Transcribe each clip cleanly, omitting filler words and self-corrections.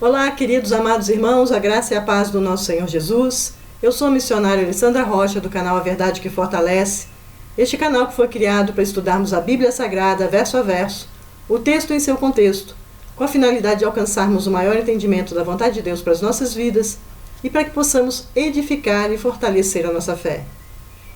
Olá, queridos amados irmãos, a graça e a paz do nosso Senhor Jesus. Eu sou a missionária Alessandra Rocha, do canal A Verdade que Fortalece. Este canal que foi criado para estudarmos a Bíblia Sagrada, verso a verso, o texto em seu contexto, com a finalidade de alcançarmos o maior entendimento da vontade de Deus para as nossas vidas e para que possamos edificar e fortalecer a nossa fé.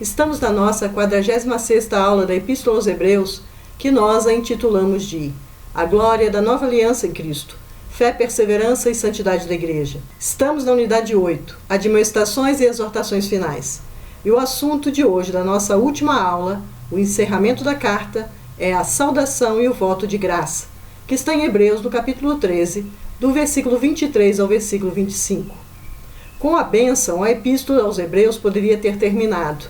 Estamos na nossa 46ª aula da Epístola aos Hebreus, que nós a intitulamos de A Glória da Nova Aliança em Cristo, Fé, Perseverança e Santidade da Igreja. Estamos na unidade 8, Admoestações e Exortações Finais. E o assunto de hoje da nossa última aula, o encerramento da carta, é a saudação e o voto de graça, que está em Hebreus, no capítulo 13, do versículo 23 ao versículo 25. Com a bênção, a Epístola aos Hebreus poderia ter terminado,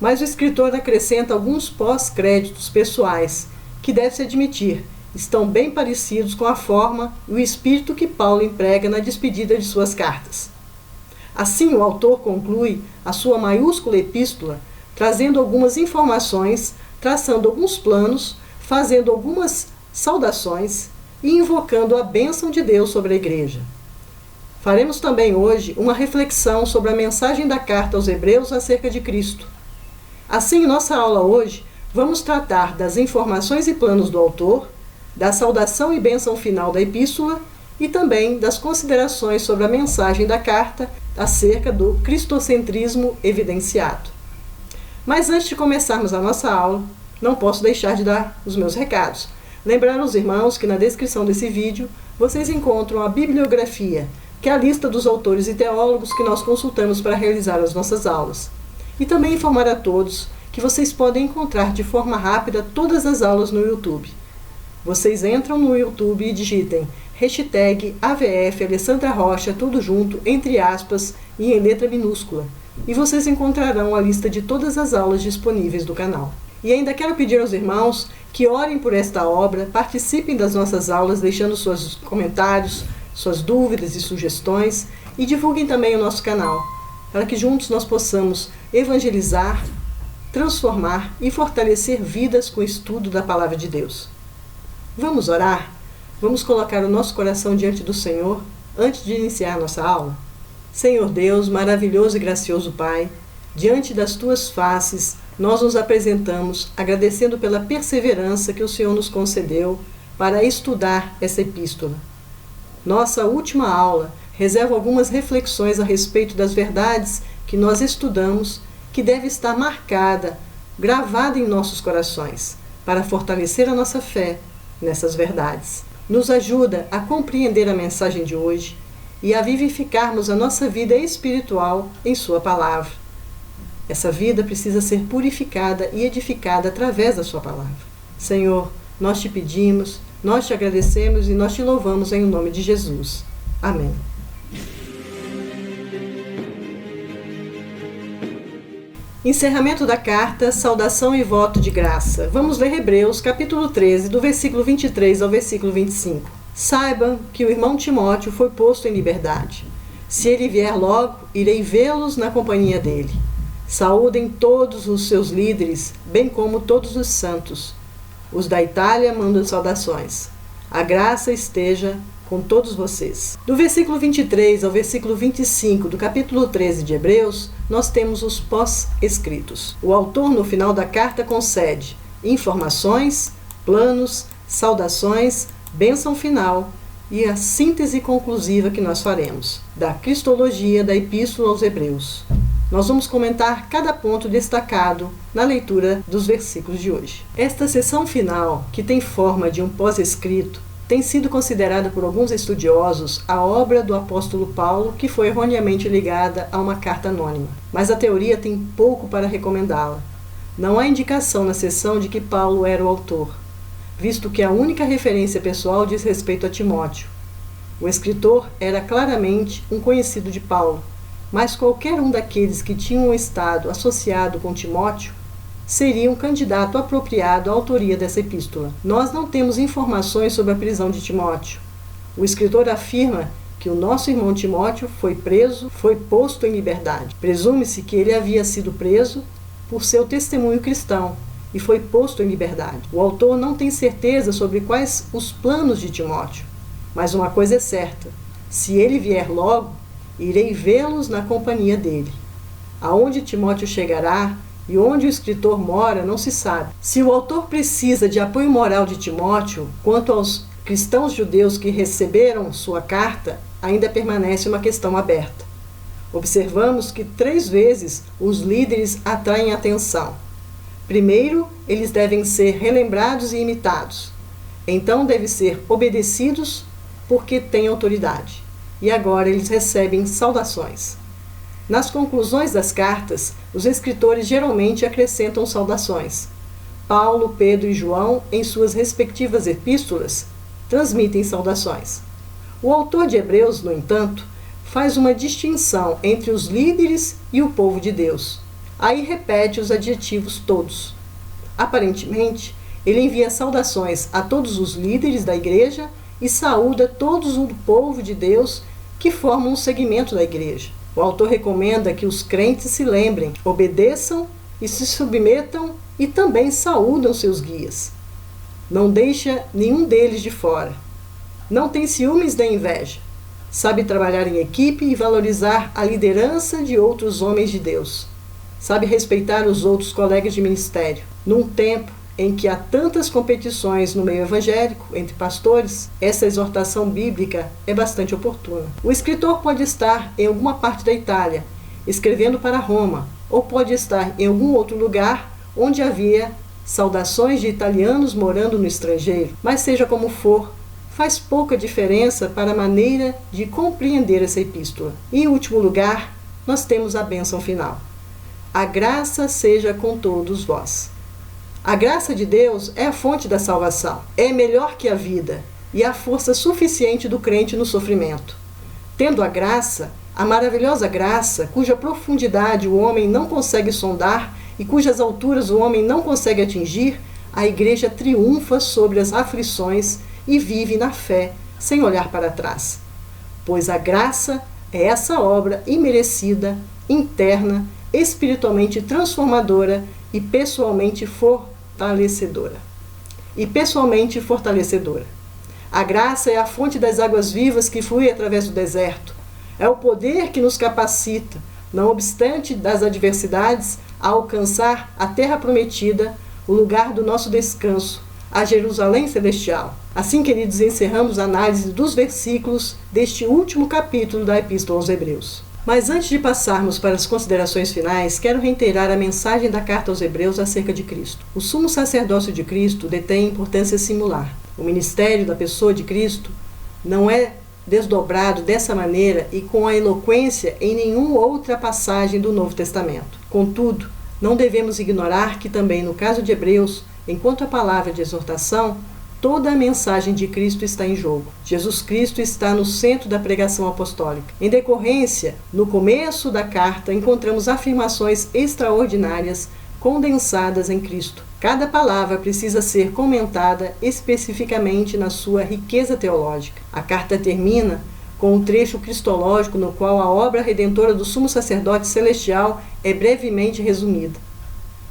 mas o escritor acrescenta alguns pós-créditos pessoais, que deve-se admitir, estão bem parecidos com a forma e o espírito que Paulo emprega na despedida de suas cartas. Assim, o autor conclui a sua maiúscula epístola, trazendo algumas informações, traçando alguns planos, fazendo algumas saudações e invocando a bênção de Deus sobre a igreja. Faremos também hoje uma reflexão sobre a mensagem da carta aos Hebreus acerca de Cristo. Assim, em nossa aula hoje, vamos tratar das informações e planos do autor, da saudação e bênção final da epístola e também das considerações sobre a mensagem da carta acerca do cristocentrismo evidenciado. Mas antes de começarmos a nossa aula, não posso deixar de dar os meus recados. Lembrar aos irmãos que na descrição desse vídeo vocês encontram a bibliografia, que é a lista dos autores e teólogos que nós consultamos para realizar as nossas aulas. E também informar a todos que vocês podem encontrar de forma rápida todas as aulas no YouTube. Vocês entram no YouTube e digitem hashtag AVF Alessandra Rocha, tudo junto, entre aspas e em letra minúscula, e vocês encontrarão a lista de todas as aulas disponíveis do canal. E ainda quero pedir aos irmãos que orem por esta obra, participem das nossas aulas deixando seus comentários, suas dúvidas e sugestões e divulguem também o nosso canal, para que juntos nós possamos evangelizar, transformar e fortalecer vidas com o estudo da Palavra de Deus. Vamos orar? Vamos colocar o nosso coração diante do Senhor antes de iniciar a nossa aula? Senhor Deus, maravilhoso e gracioso Pai, diante das Tuas faces, nós nos apresentamos agradecendo pela perseverança que o Senhor nos concedeu para estudar essa epístola. Nossa última aula reserva algumas reflexões a respeito das verdades que nós estudamos, que deve estar marcada, gravada em nossos corações, para fortalecer a nossa fé nessas verdades. Nos ajuda a compreender a mensagem de hoje e a vivificarmos a nossa vida espiritual em Sua Palavra. Essa vida precisa ser purificada e edificada através da Sua Palavra. Senhor, nós te pedimos, nós te agradecemos e nós te louvamos em nome de Jesus. Amém. Encerramento da carta, saudação e voto de graça. Vamos ler Hebreus, capítulo 13, do versículo 23 ao versículo 25. Saibam que o irmão Timóteo foi posto em liberdade. Se ele vier logo, irei vê-los na companhia dele. Saúdem todos os seus líderes, bem como todos os santos. Os da Itália mandam saudações. A graça esteja com todos vocês. Do versículo 23 ao versículo 25 do capítulo 13 de Hebreus, nós temos os pós-escritos. O autor, no final da carta, concede informações, planos, saudações, bênção final e a síntese conclusiva que nós faremos da cristologia da Epístola aos Hebreus. Nós vamos comentar cada ponto destacado na leitura dos versículos de hoje. Esta seção final, que tem forma de um pós-escrito, tem sido considerada por alguns estudiosos a obra do apóstolo Paulo, que foi erroneamente ligada a uma carta anônima. Mas a teoria tem pouco para recomendá-la. Não há indicação na seção de que Paulo era o autor, visto que a única referência pessoal diz respeito a Timóteo. O escritor era claramente um conhecido de Paulo, mas qualquer um daqueles que tinham estado associado com Timóteo seria um candidato apropriado à autoria dessa epístola. Nós não temos informações sobre a prisão de Timóteo. O escritor afirma que o nosso irmão Timóteo foi preso, foi posto em liberdade. Presume-se que ele havia sido preso por seu testemunho cristão e foi posto em liberdade. O autor não tem certeza sobre quais os planos de Timóteo, mas uma coisa é certa: Se ele vier logo, irei vê-los na companhia dele. Aonde Timóteo chegará e onde o escritor mora não se sabe. Se o autor precisa de apoio moral de Timóteo, quanto aos cristãos judeus que receberam sua carta, ainda permanece uma questão aberta. Observamos que 3 vezes os líderes atraem atenção. Primeiro, eles devem ser relembrados e imitados. Então, devem ser obedecidos porque têm autoridade. E agora eles recebem saudações. Nas conclusões das cartas, os escritores geralmente acrescentam saudações. Paulo, Pedro e João, em suas respectivas epístolas, transmitem saudações. O autor de Hebreus, no entanto, faz uma distinção entre os líderes e o povo de Deus. Aí repete os adjetivos todos. Aparentemente, ele envia saudações a todos os líderes da igreja e saúda todos o povo de Deus que formam um segmento da igreja. O autor recomenda que os crentes se lembrem, obedeçam e se submetam e também saúdam seus guias. Não deixa nenhum deles de fora. Não tem ciúmes nem inveja. Sabe trabalhar em equipe e valorizar a liderança de outros homens de Deus. Sabe respeitar os outros colegas de ministério. Num tempo em que há tantas competições no meio evangélico entre pastores, essa exortação bíblica é bastante oportuna. O escritor pode estar em alguma parte da Itália, escrevendo para Roma, ou pode estar em algum outro lugar onde havia saudações de italianos morando no estrangeiro. Mas seja como for, faz pouca diferença para a maneira de compreender essa epístola. E, em último lugar, nós temos a bênção final. A graça seja com todos vós. A graça de Deus é a fonte da salvação, é melhor que a vida e a força suficiente do crente no sofrimento. Tendo a graça, a maravilhosa graça, cuja profundidade o homem não consegue sondar e cujas alturas o homem não consegue atingir, a igreja triunfa sobre as aflições e vive na fé, sem olhar para trás. Pois a graça é essa obra imerecida, interna, espiritualmente transformadora e pessoalmente fortalecedora. A graça é a fonte das águas vivas que flui através do deserto. É o poder que nos capacita, não obstante das adversidades, a alcançar a terra prometida, o lugar do nosso descanso, a Jerusalém celestial. Assim, queridos, encerramos a análise dos versículos deste último capítulo da Epístola aos Hebreus. Mas antes de passarmos para as considerações finais, quero reiterar a mensagem da carta aos Hebreus acerca de Cristo. O sumo sacerdócio de Cristo detém importância singular. O ministério da pessoa de Cristo não é desdobrado dessa maneira e com a eloquência em nenhuma outra passagem do Novo Testamento. Contudo, não devemos ignorar que também no caso de Hebreus, enquanto a palavra de exortação, toda a mensagem de Cristo está em jogo. Jesus Cristo está no centro da pregação apostólica. Em decorrência, no começo da carta, encontramos afirmações extraordinárias condensadas em Cristo. Cada palavra precisa ser comentada especificamente na sua riqueza teológica. A carta termina com um trecho cristológico no qual a obra redentora do sumo sacerdote celestial é brevemente resumida.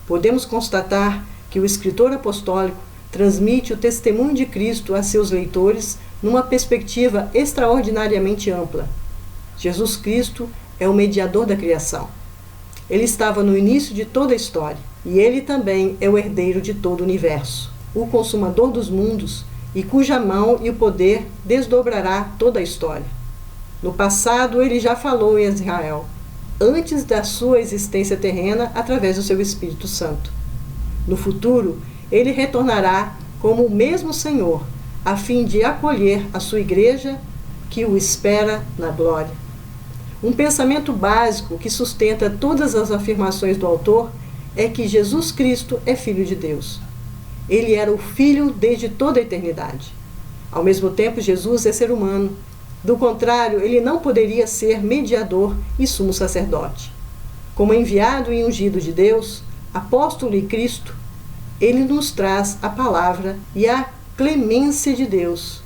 Podemos constatar que o escritor apostólico transmite o testemunho de Cristo a seus leitores numa perspectiva extraordinariamente ampla. Jesus Cristo é o mediador da criação. Ele estava no início de toda a história, e ele também é o herdeiro de todo o universo, o consumador dos mundos, e cuja mão e o poder desdobrará toda a história. No passado, ele já falou em Israel, antes da sua existência terrena, através do seu Espírito Santo. No futuro, ele retornará como o mesmo Senhor, a fim de acolher a sua igreja que o espera na glória. Um pensamento básico que sustenta todas as afirmações do autor é que Jesus Cristo é Filho de Deus. Ele era o Filho desde toda a eternidade. Ao mesmo tempo, Jesus é ser humano. Do contrário, ele não poderia ser mediador e sumo sacerdote. Como enviado e ungido de Deus, apóstolo e Cristo, ele nos traz a palavra e a clemência de Deus.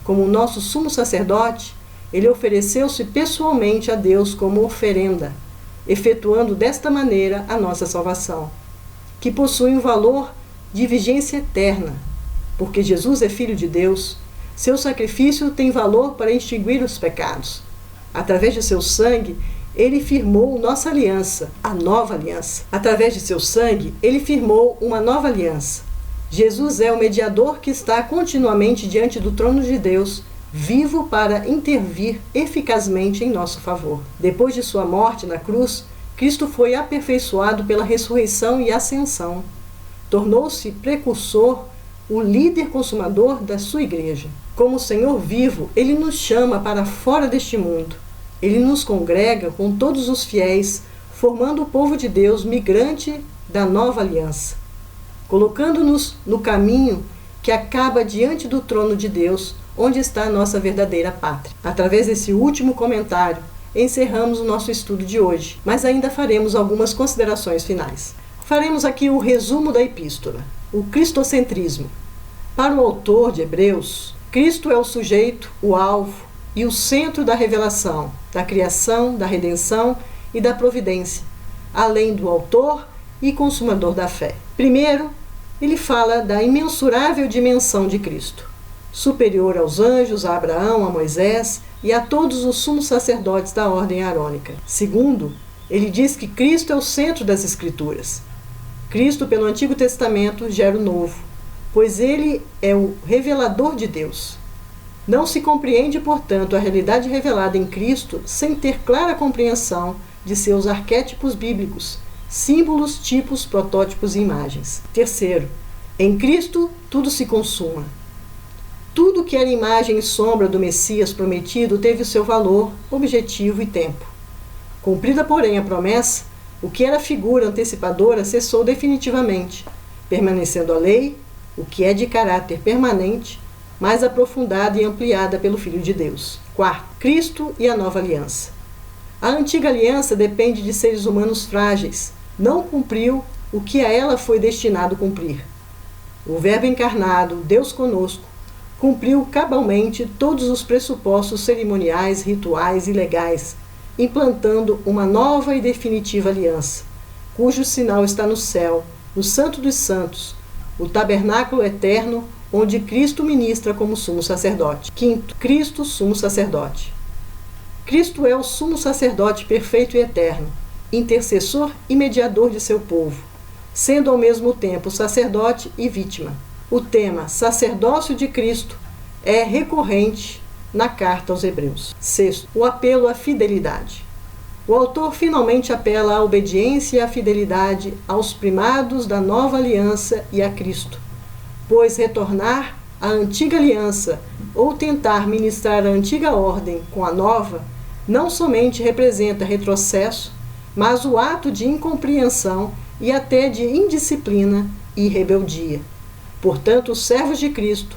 Como nosso sumo sacerdote, ele ofereceu-se pessoalmente a Deus como oferenda, efetuando desta maneira a nossa salvação, que possui um valor de vigência eterna. Porque Jesus é Filho de Deus, Seu sacrifício tem valor para extinguir os pecados. Através de seu sangue, ele firmou nossa aliança, a nova aliança. Através de seu sangue, ele firmou uma nova aliança. Jesus é o mediador que está continuamente diante do trono de Deus, vivo para intervir eficazmente em nosso favor. Depois de sua morte na cruz, Cristo foi aperfeiçoado pela ressurreição e ascensão. Tornou-se precursor, o líder consumador da sua igreja. Como Senhor vivo, ele nos chama para fora deste mundo. Ele nos congrega com todos os fiéis, formando o povo de Deus migrante da nova aliança, colocando-nos no caminho que acaba diante do trono de Deus, onde está a nossa verdadeira pátria. Através desse último comentário, encerramos o nosso estudo de hoje, mas ainda faremos algumas considerações finais. Faremos aqui o resumo da epístola, o cristocentrismo. Para o autor de Hebreus, Cristo é o sujeito, o alvo e o centro da revelação, da criação, da redenção e da providência, além do autor e consumador da fé. Primeiro, ele fala da imensurável dimensão de Cristo, superior aos anjos, a Abraão, a Moisés e a todos os sumos sacerdotes da ordem arônica. Segundo, ele diz que Cristo é o centro das Escrituras. Cristo, pelo Antigo Testamento, gera o Novo, pois ele é o revelador de Deus. Não se compreende, portanto, a realidade revelada em Cristo sem ter clara compreensão de seus arquétipos bíblicos, símbolos, tipos, protótipos e imagens. Terceiro, em Cristo tudo se consuma. Tudo que era imagem e sombra do Messias prometido teve o seu valor, objetivo e tempo. Cumprida, porém, a promessa, o que era figura antecipadora cessou definitivamente, permanecendo a lei, o que é de caráter permanente, mais aprofundada e ampliada pelo Filho de Deus. Quarto, Cristo e a nova aliança. A antiga aliança depende de seres humanos frágeis, não cumpriu o que a ela foi destinado cumprir. O Verbo encarnado, Deus conosco, cumpriu cabalmente todos os pressupostos cerimoniais, rituais e legais, implantando uma nova e definitiva aliança, cujo sinal está no céu, no Santo dos Santos, o tabernáculo eterno, onde Cristo ministra como sumo sacerdote. Quinto, Cristo, sumo sacerdote. Cristo é o sumo sacerdote perfeito e eterno, intercessor e mediador de seu povo, sendo ao mesmo tempo sacerdote e vítima. O tema sacerdócio de Cristo é recorrente na carta aos Hebreus. Sexto, o apelo à fidelidade. O autor finalmente apela à obediência e à fidelidade aos primados da nova aliança e a Cristo, pois retornar à antiga aliança ou tentar ministrar a antiga ordem com a nova não somente representa retrocesso, mas o ato de incompreensão e até de indisciplina e rebeldia. Portanto, os servos de Cristo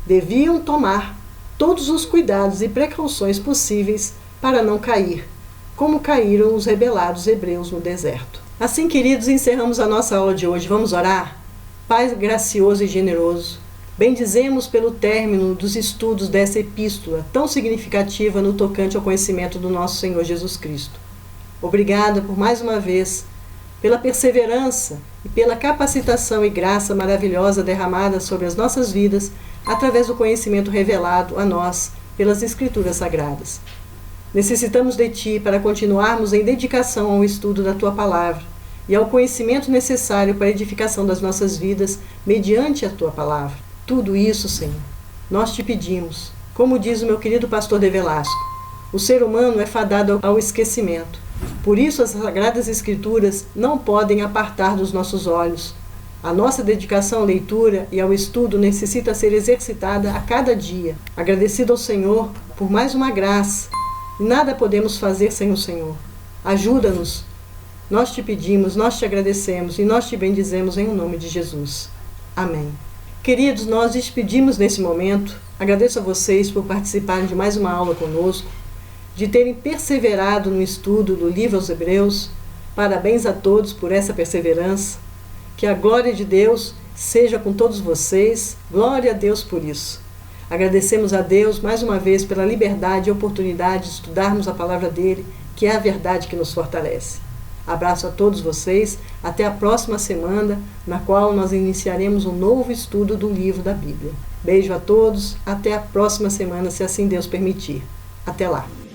deviam tomar todos os cuidados e precauções possíveis para não cair, como caíram os rebelados hebreus no deserto. Assim, queridos, encerramos a nossa aula de hoje. Vamos orar? Pai gracioso e generoso, bendizemos pelo término dos estudos dessa epístola tão significativa no tocante ao conhecimento do nosso Senhor Jesus Cristo. Obrigada por mais uma vez, pela perseverança e pela capacitação e graça maravilhosa derramada sobre as nossas vidas através do conhecimento revelado a nós pelas Escrituras Sagradas. Necessitamos de Ti para continuarmos em dedicação ao estudo da Tua Palavra e ao conhecimento necessário para a edificação das nossas vidas mediante a Tua Palavra. Tudo isso, Senhor, nós Te pedimos. Como diz o meu querido pastor de Velasco, o ser humano é fadado ao esquecimento. Por isso, as Sagradas Escrituras não podem apartar dos nossos olhos. A nossa dedicação à leitura e ao estudo necessita ser exercitada a cada dia. Agradecido ao Senhor por mais uma graça. Nada podemos fazer sem o Senhor. Ajuda-nos. Nós Te pedimos, nós Te agradecemos e nós Te bendizemos em nome de Jesus. Amém. Queridos, nós despedimos nesse momento. Agradeço a vocês por participarem de mais uma aula conosco, de terem perseverado no estudo do livro aos Hebreus. Parabéns a todos por essa perseverança. Que a glória de Deus seja com todos vocês. Glória a Deus por isso. Agradecemos a Deus mais uma vez pela liberdade e oportunidade de estudarmos a palavra dele, que é a verdade que nos fortalece. Abraço a todos vocês, até a próxima semana, na qual nós iniciaremos um novo estudo do livro da Bíblia. Beijo a todos, até a próxima semana, se assim Deus permitir. Até lá!